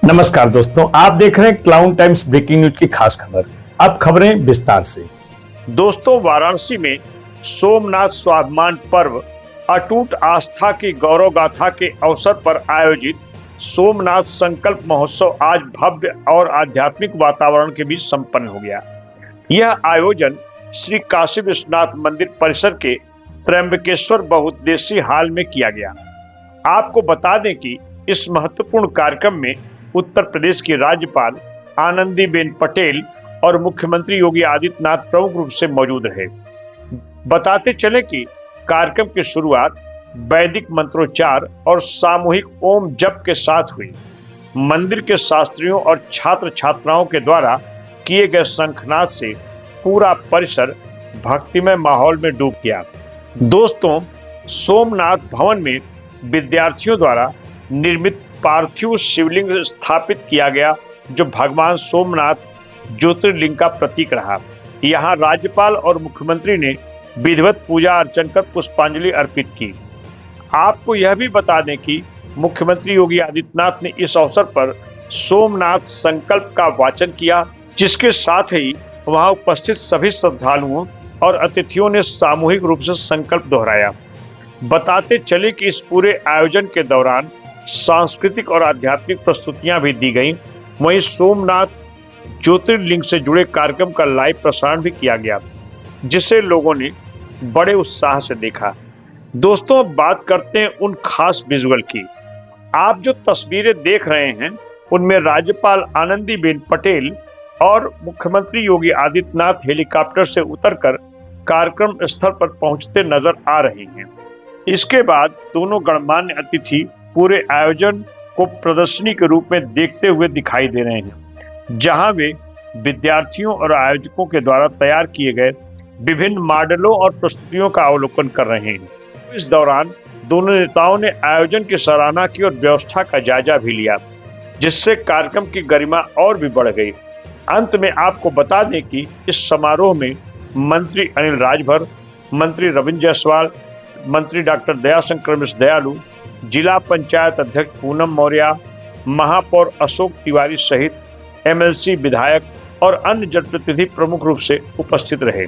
नमस्कार दोस्तों, आप देख रहे हैं क्लाउन टाइम्स ब्रेकिंग न्यूज की खास खबर। अब खबरें विस्तार से। दोस्तों, वाराणसी में सोमनाथ स्वाभिमान पर्व अटूट आस्था की गौरव गाथा के अवसर पर आयोजित सोमनाथ संकल्प महोत्सव आज भव्य और आध्यात्मिक वातावरण के बीच संपन्न हो गया। यह आयोजन श्री काशी विश्वनाथ मंदिर परिसर के त्र्यंबकेश्वर बहुउद्देशीय हॉल में किया गया। आपको बता दें कि इस महत्वपूर्ण कार्यक्रम में उत्तर प्रदेश की राज्यपाल आनंदीबेन पटेल और मुख्यमंत्री योगी आदित्यनाथ प्रमुख रूप से मौजूद रहे। बताते चले कि कार्यक्रम की शुरुआत वैदिक मंत्रोच्चार और सामूहिक ओम जप के साथ हुई। मंदिर के शास्त्रियों और छात्र छात्राओं के द्वारा किए गए शंखनाद से पूरा परिसर भक्तिमय माहौल में डूब गया। दोस्तों, सोमनाथ भवन में विद्यार्थियों द्वारा निर्मित पार्थिव शिवलिंग स्थापित किया गया, जो भगवान सोमनाथ ज्योतिर्लिंग का प्रतीक रहा। यहाँ राज्यपाल और मुख्यमंत्री ने विधिवत पूजा अर्चन कर पुष्पांजलि अर्पित की। आपको यह भी बता दें कि मुख्यमंत्री योगी आदित्यनाथ ने इस अवसर पर सोमनाथ संकल्प का वाचन किया, जिसके साथ ही वहां उपस्थित सभी श्रद्धालुओं और अतिथियों ने सामूहिक रूप से संकल्प दोहराया। बताते चले कि इस पूरे आयोजन के दौरान सांस्कृतिक और आध्यात्मिक प्रस्तुतियां भी दी गईं। वहीं सोमनाथ ज्योतिर्लिंग से जुड़े कार्यक्रम का लाइव प्रसारण भी किया गया, जिसे लोगों ने बड़े उत्साह से देखा। दोस्तों, अब बात करते हैं उन खास विजुअल की। आप जो तस्वीरें देख रहे हैं, उनमें राज्यपाल आनंदीबेन पटेल और मुख्यमंत्री योगी आदित्यनाथ हेलीकॉप्टर से उतरकर कार्यक्रम स्थल पर पहुंचते नजर आ रहे हैं। इसके बाद दोनों गणमान्य अतिथि पूरे आयोजन को प्रदर्शनी के रूप में देखते हुए दिखाई दे रहे हैं, जहां वे विद्यार्थियों और आयोजकों के द्वारा तैयार किए गए विभिन्न मॉडलों और प्रस्तुतियों का अवलोकन कर रहे हैं। इस दौरान दोनों नेताओं ने आयोजन की सराहना की और व्यवस्था का जायजा भी लिया, जिससे कार्यक्रम की गरिमा और भी बढ़ गई। अंत में आपको बता दें कि इस समारोह में मंत्री अनिल राजभर, मंत्री रविंद्र जायसवाल, मंत्री डॉक्टर दयाशंकर मिश्र दयालु, जिला पंचायत अध्यक्ष पूनम मौर्य, महापौर अशोक तिवारी सहित एमएलसी, विधायक और अन्य जनप्रतिनिधि प्रमुख रूप से उपस्थित रहे।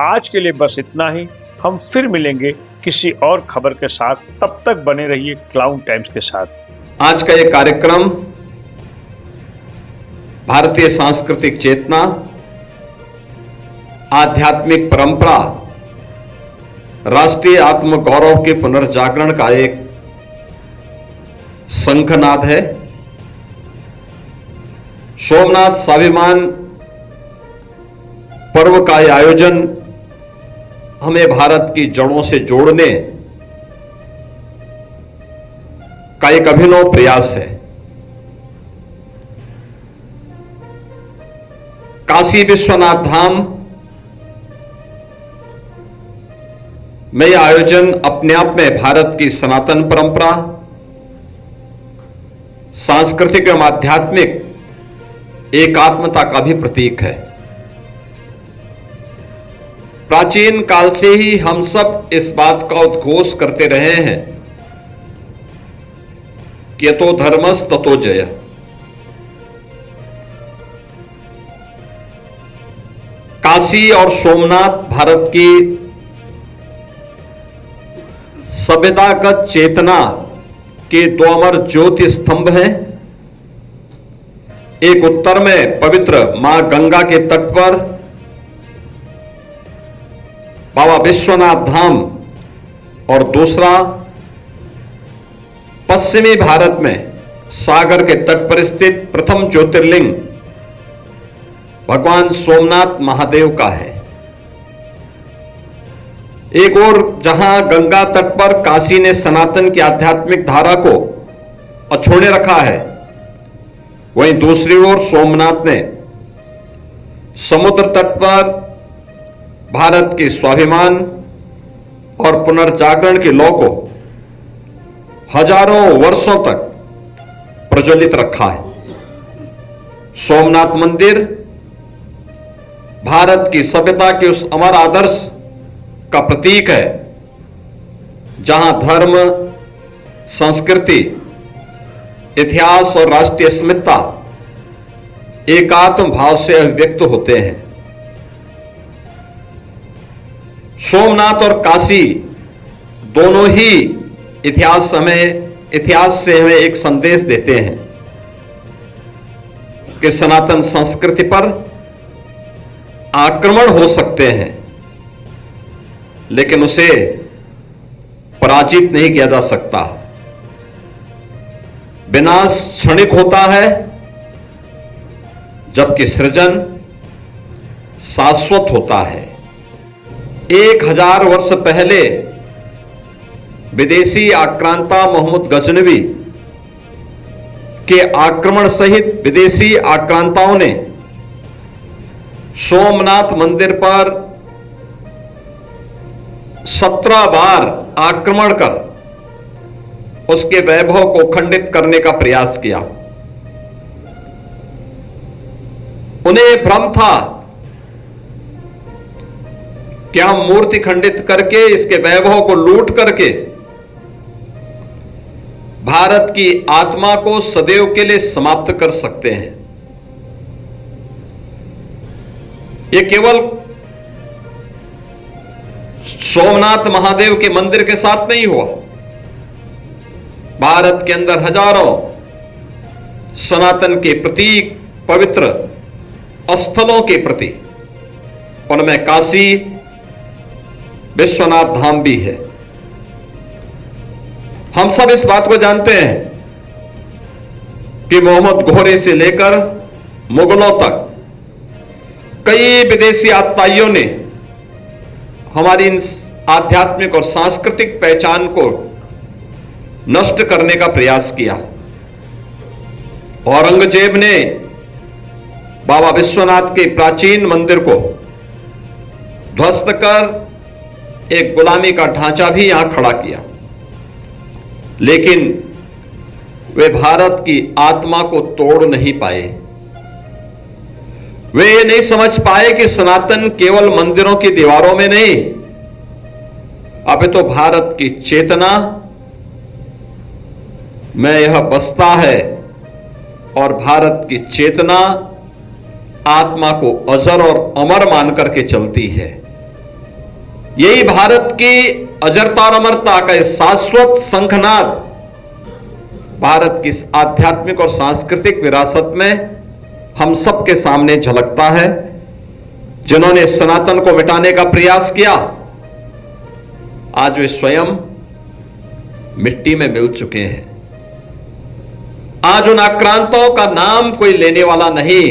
आज के लिए बस इतना ही। हम फिर मिलेंगे किसी और खबर के साथ। तब तक बने रहिए क्लाउन टाइम्स के साथ। आज का ये कार्यक्रम भारतीय सांस्कृतिक चेतना, आध्यात्मिक परंपरा, राष्ट्रीय आत्मगौरव के पुनर्जागरण का एक शंखनाद है। सोमनाथ स्वाभिमान पर्व का यह आयोजन हमें भारत की जड़ों से जोड़ने का एक अभिनव प्रयास है। काशी विश्वनाथ धाम में यह आयोजन अपने आप में भारत की सनातन परंपरा, सांस्कृतिक एवं आध्यात्मिक एकात्मता का भी प्रतीक है। प्राचीन काल से ही हम सब इस बात का उद्घोष करते रहे हैं कि यतो धर्मस् ततो जय। काशी और सोमनाथ भारत की सभ्यतागत चेतना के दो अमर ज्योति स्तंभ हैं। एक उत्तर में पवित्र मां गंगा के तट पर बाबा विश्वनाथ धाम और दूसरा पश्चिमी भारत में सागर के तट पर स्थित प्रथम ज्योतिर्लिंग भगवान सोमनाथ महादेव का है। एक और जहां गंगा तट पर काशी ने सनातन की आध्यात्मिक धारा को अछोड़े रखा है, वहीं दूसरी ओर सोमनाथ ने समुद्र तट पर भारत के स्वाभिमान और पुनर्जागरण की लौ को हजारों वर्षों तक प्रज्वलित रखा है। सोमनाथ मंदिर भारत की सभ्यता के उस अमर आदर्श का प्रतीक है, जहां धर्म, संस्कृति इतिहास और राष्ट्रीय अस्मिता एकात्म भाव से अभिव्यक्त होते हैं। सोमनाथ और काशी दोनों ही इतिहास से हमें एक संदेश देते हैं कि सनातन संस्कृति पर आक्रमण हो सकते हैं, लेकिन उसे पराजित नहीं किया जा सकता। विनाश क्षणिक होता है, जबकि सृजन शाश्वत होता है। 1000 वर्ष पहले विदेशी आक्रांता मोहम्मद गजनवी के आक्रमण सहित विदेशी आक्रांताओं ने सोमनाथ मंदिर पर 17 बार आक्रमण कर उसके वैभव को खंडित करने का प्रयास किया। उन्हें भ्रम था कि हम मूर्ति खंडित करके इसके वैभव को लूट करके भारत की आत्मा को सदैव के लिए समाप्त कर सकते हैं। यह केवल सोमनाथ महादेव के मंदिर के साथ नहीं हुआ। भारत के अंदर हजारों सनातन के प्रतीक पवित्र स्थलों के प्रति, उनमें काशी विश्वनाथ धाम भी है। हम सब इस बात को जानते हैं कि मोहम्मद घोरी से लेकर मुगलों तक कई विदेशी आतताइयों ने हमारी इन आध्यात्मिक और सांस्कृतिक पहचान को नष्ट करने का प्रयास किया। औरंगजेब ने बाबा विश्वनाथ के प्राचीन मंदिर को ध्वस्त कर एक गुलामी का ढांचा भी यहां खड़ा किया, लेकिन वे भारत की आत्मा को तोड़ नहीं पाए। वे ये नहीं समझ पाए कि सनातन केवल मंदिरों की दीवारों में नहीं, अब तो भारत की चेतना में यह बसता है और भारत की चेतना आत्मा को अजर और अमर मानकर के चलती है। यही भारत की अजरता और अमरता का शाश्वत शंखनाद भारत की आध्यात्मिक और सांस्कृतिक विरासत में हम सबके सामने झलकता है। जिन्होंने सनातन को मिटाने का प्रयास किया, आज वे स्वयं मिट्टी में मिल चुके हैं। आज उन आक्रांतों का नाम कोई लेने वाला नहीं,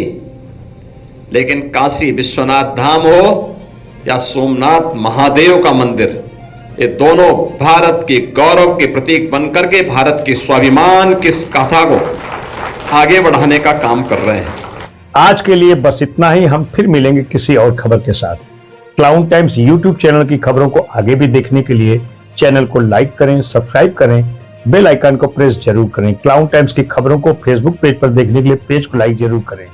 लेकिन काशी विश्वनाथ धाम हो या सोमनाथ महादेव का मंदिर, ये दोनों भारत के गौरव के प्रतीक बनकर के भारत की स्वाभिमान की गाथा को आगे बढ़ाने का काम कर रहे हैं। आज के लिए बस इतना ही। हम फिर मिलेंगे किसी और खबर के साथ। क्लाउन टाइम्स यूट्यूब चैनल की खबरों को आगे भी देखने के लिए चैनल को लाइक करें, सब्सक्राइब करें, बेल आइकन को प्रेस जरूर करें। क्लाउन टाइम्स की खबरों को फेसबुक पेज पर देखने के लिए पेज को लाइक जरूर करें।